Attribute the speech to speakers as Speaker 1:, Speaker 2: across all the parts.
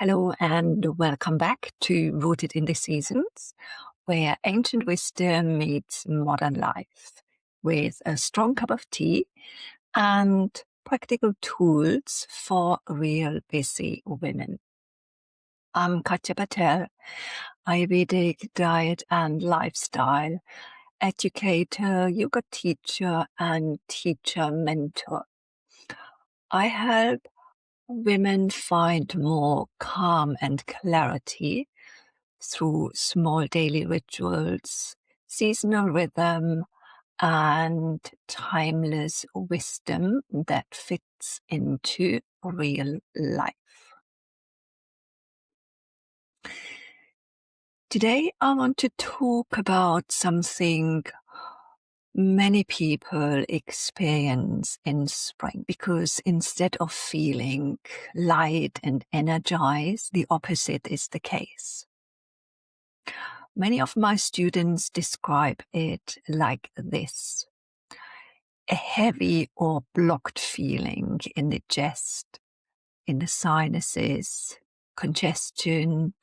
Speaker 1: Hello and welcome back to Rooted in the Seasons, where ancient wisdom meets modern life with a strong cup of tea and practical tools for real busy women. I'm Katja Patel, Ayurvedic diet and lifestyle educator, yoga teacher, and teacher mentor. I help women find more calm and clarity through small daily rituals, seasonal rhythm, and timeless wisdom that fits into real life. Today, I want to talk about something many people experience in spring, because instead of feeling light and energized, the opposite is the case. Many of my students describe it like this: a heavy or blocked feeling in the chest, in the sinuses, congestion,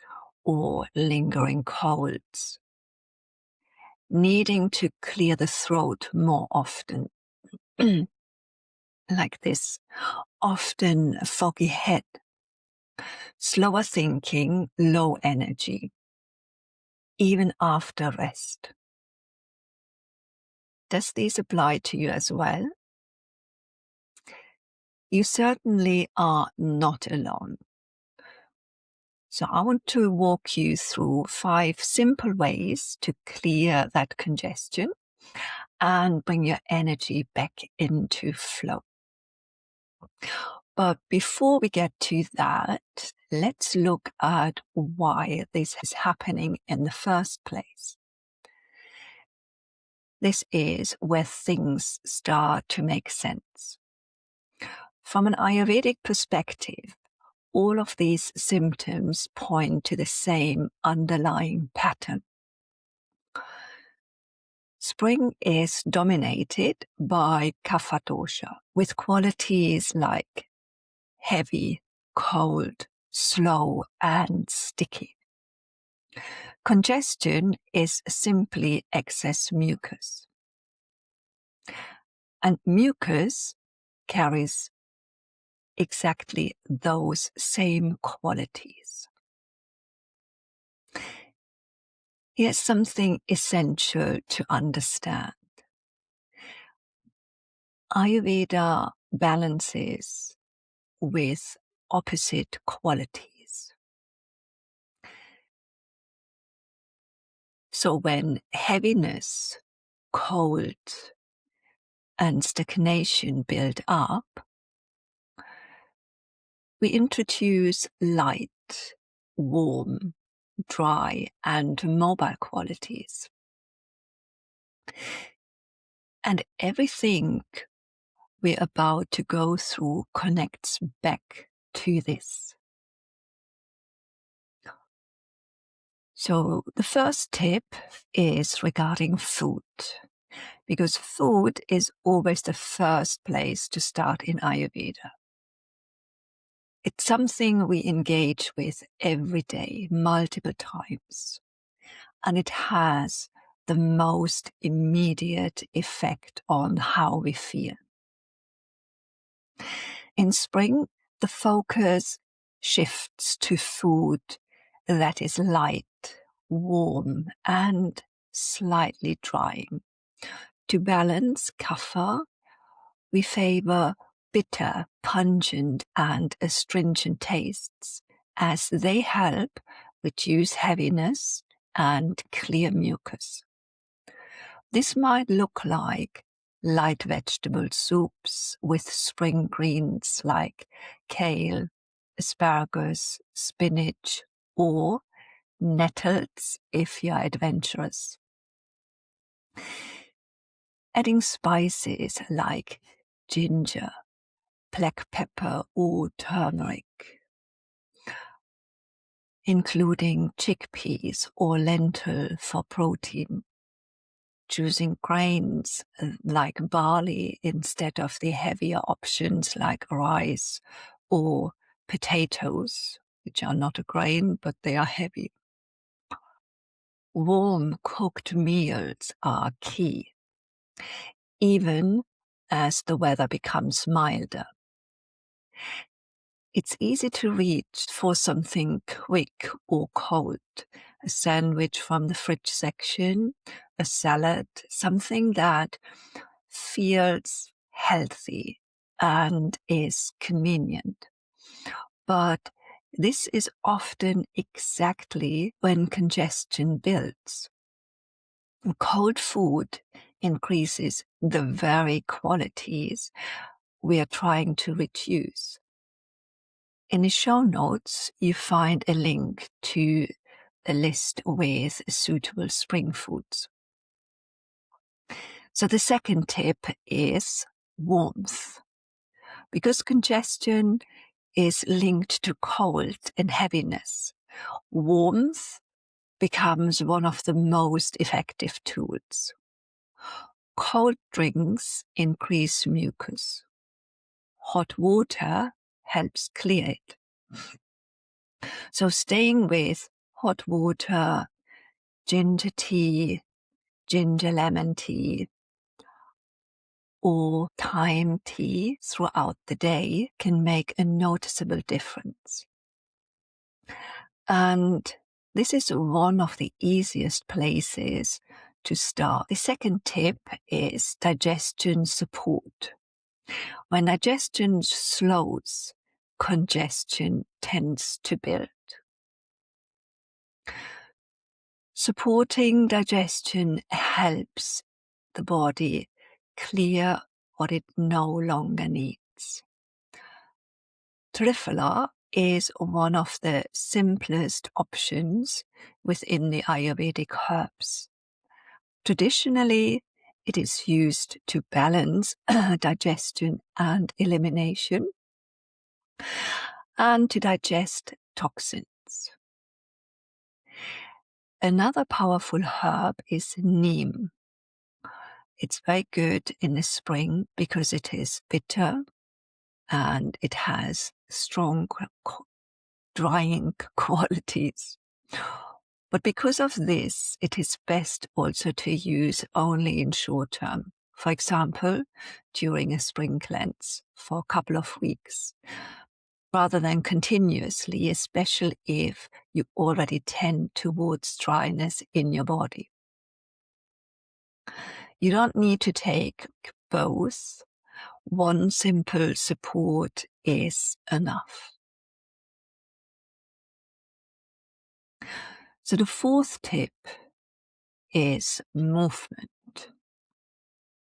Speaker 1: or lingering colds, needing to clear the throat more often. Like this, often a foggy head, slower thinking, low energy, even after rest. Does this apply to you as well? You certainly are not alone. So I want to walk you through 5 simple ways to clear that congestion and bring your energy back into flow. But before we get to that, let's look at why this is happening in the first place. This is where things start to make sense. From an Ayurvedic perspective, all of these symptoms point to the same underlying pattern. Spring is dominated by Kapha dosha, with qualities like heavy, cold, slow, and sticky. Congestion is simply excess mucus. And mucus carries exactly those same qualities. Here's something essential to understand. Ayurveda balances with opposite qualities. So when heaviness, cold, and stagnation build up, we introduce light, warm, dry, and mobile qualities. And everything we're about to go through connects back to this. So the first tip is regarding food, because food is always the first place to start in Ayurveda. It's something we engage with every day, multiple times, and it has the most immediate effect on how we feel. In spring, the focus shifts to food that is light, warm, and slightly drying. To balance Kapha, we favor bitter, pungent, and astringent tastes, as they help reduce heaviness and clear mucus. This might look like light vegetable soups with spring greens like kale, asparagus, spinach, or nettles if you're adventurous. Adding spices like ginger, black pepper, or turmeric. Including chickpeas or lentil for protein. Choosing grains like barley instead of the heavier options like rice or potatoes which are not a grain, but they are heavy. Warm cooked meals are key, even as the weather becomes milder. It's easy to reach for something quick or cold, a sandwich from the fridge section, a salad, something that feels healthy and is convenient. But this is often exactly when congestion builds. Cold food increases the very qualities we are trying to reduce. In the show notes, you find a link to a list with suitable spring foods. So the second tip is warmth. Because congestion is linked to cold and heaviness, warmth becomes one of the most effective tools. Cold drinks increase mucus. Hot water helps clear it. So staying with hot water, ginger tea, ginger lemon tea, or thyme tea throughout the day can make a noticeable difference. And this is one of the easiest places to start. The second tip is digestion support. When digestion slows, congestion tends to build. Supporting digestion helps the body clear what it no longer needs. Triphala is one of the simplest options within the Ayurvedic herbs. Traditionally, it is used to balance digestion and elimination and to digest toxins. Another powerful herb is neem. It's very good in the spring because it is bitter and it has strong drying qualities. But because of this, it is best also to use only in short term. For example, during a spring cleanse for a couple of weeks, rather than continuously, especially if you already tend towards dryness in your body. You don't need to take both. One simple support is enough. So the fourth tip is movement.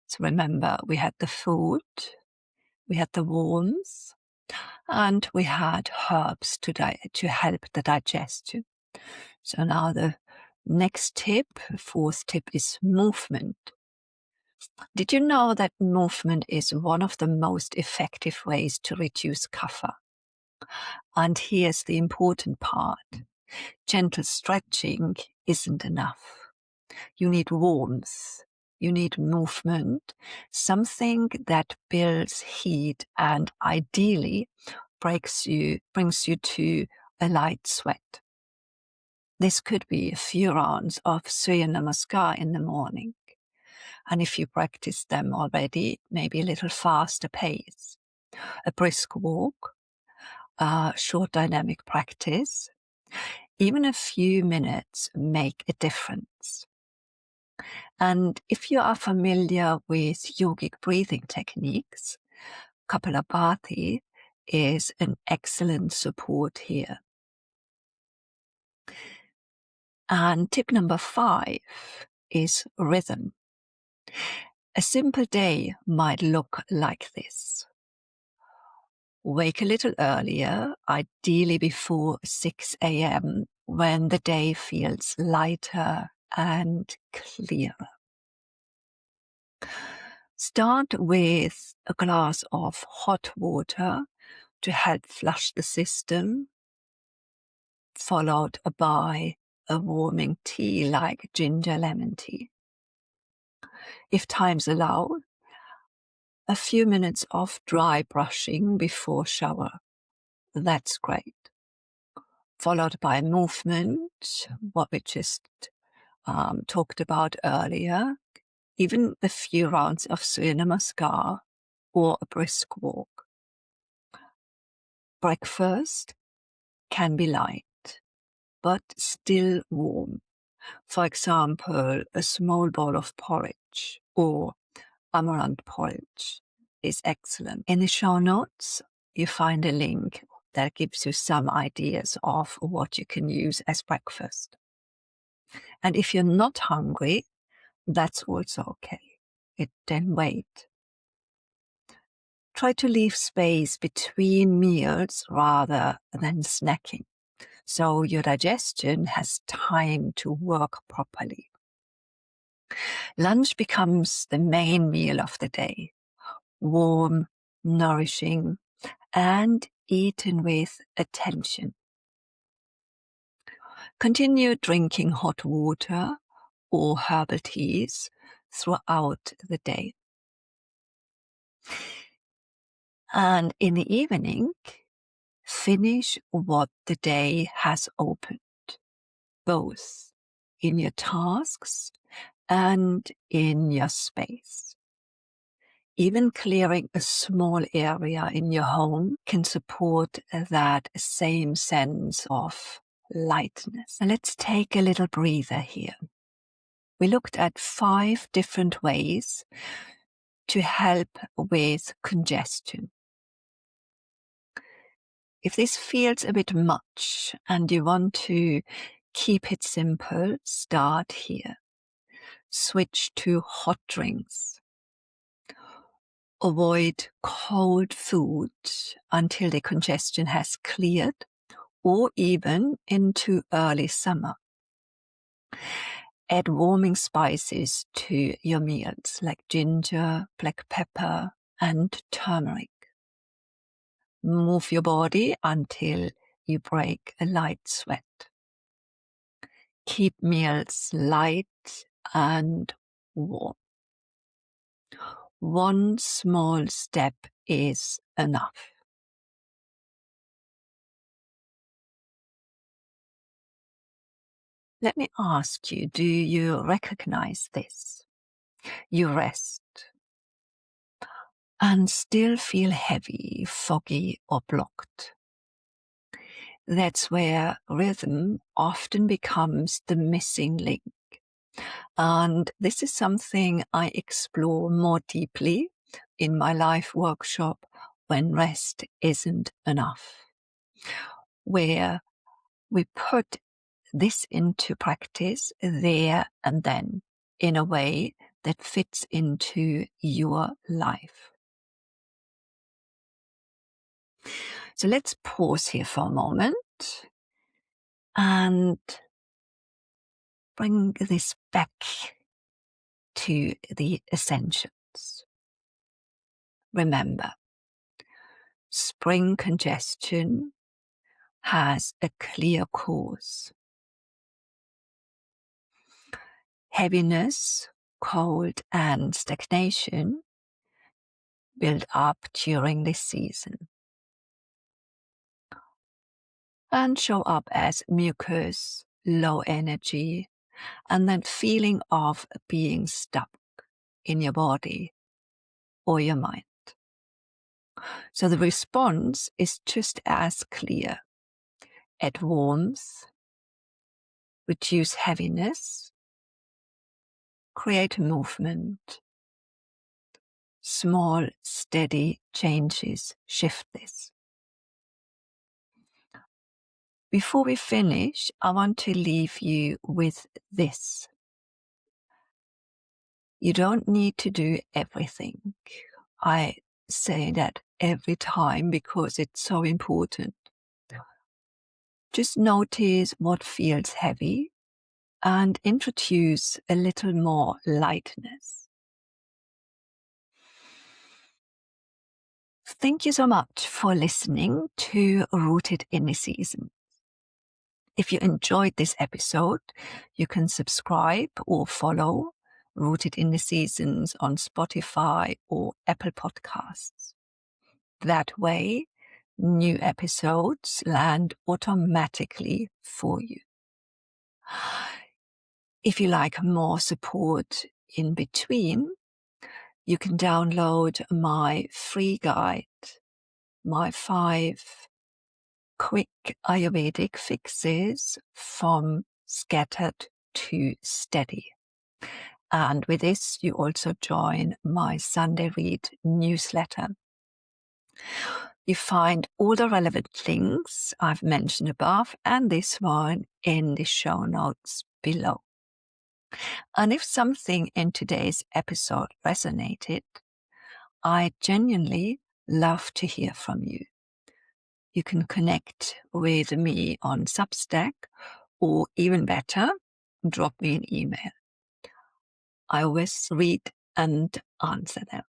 Speaker 1: So remember, we had the food, we had the warmth, and we had herbs to help the digestion. So now the next tip, fourth tip, is movement. Did you know that movement is one of the most effective ways to reduce kapha? And here's the important part. Gentle stretching isn't enough. You need warmth. You need movement, something that builds heat and ideally brings you to a light sweat. This could be a few rounds of Surya Namaskar in the morning. And if you practice them already, maybe a little faster pace. A brisk walk, a short dynamic practice, even a few minutes make a difference. And if you are familiar with yogic breathing techniques, Kapalabhati is an excellent support here. And tip number 5 is rhythm. A simple day might look like this. Wake a little earlier, ideally before 6 a.m., when the day feels lighter and clearer. Start with a glass of hot water to help flush the system, followed by a warming tea like ginger lemon tea. If times allow, a few minutes of dry brushing before shower. That's great. followed by movement, what we just talked about earlier, even a few rounds of Surya Namaskar or a brisk walk. Breakfast can be light, but still warm. For example, a small bowl of porridge or amaranth porridge is excellent. In the show notes, you find a link that gives you some ideas of what you can use as breakfast. And if you're not hungry, that's also okay. Then wait. Try to leave space between meals rather than snacking, so your digestion has time to work properly. Lunch becomes the main meal of the day, warm, nourishing, and eaten with attention. Continue drinking hot water or herbal teas throughout the day. And in the evening, finish what the day has opened, both in your tasks and in your space. Even clearing a small area in your home can support that same sense of lightness. And let's take a little breather here. We looked at 5 different ways to help with congestion. If this feels a bit much and you want to keep it simple, start here. Switch to hot drinks. Avoid cold food until the congestion has cleared, or even into early summer. Add warming spices to your meals like ginger, black pepper, and turmeric. Move your body until you break a light sweat. Keep meals light and warm. One small step is enough. Let me ask you, do you recognize this? You rest and still feel heavy, foggy, or blocked. That's where rhythm often becomes the missing link. And this is something I explore more deeply in my life workshop, When Rest Isn't Enough, where we put this into practice there and then in a way that fits into your life. So let's pause here for a moment and bring this back to the essentials. Remember, spring congestion has a clear cause. Heaviness, cold, and stagnation build up during this season and show up as mucus, low energy, and that feeling of being stuck in your body or your mind. So the response is just as clear. Add warmth, reduce heaviness, create movement. Small, steady changes shift this. Before we finish, I want to leave you with this. You don't need to do everything. I say that every time because it's so important. Just notice what feels heavy and introduce a little more lightness. Thank you so much for listening to Rooted in the Season. If you enjoyed this episode, you can subscribe or follow Rooted in the Seasons on Spotify or Apple Podcasts. That way, new episodes land automatically for you. If you like more support in between, you can download my free guide, my 5 quick Ayurvedic fixes from scattered to steady. And with this, you also join my Sunday Read newsletter. You find all the relevant links I've mentioned above and this one in the show notes below. And if something in today's episode resonated, I genuinely love to hear from you. You can connect with me on Substack, or even better, drop me an email. I always read and answer them.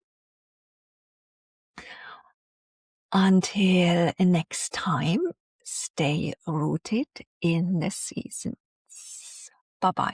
Speaker 1: Until next time, stay rooted in the seasons. Bye-bye.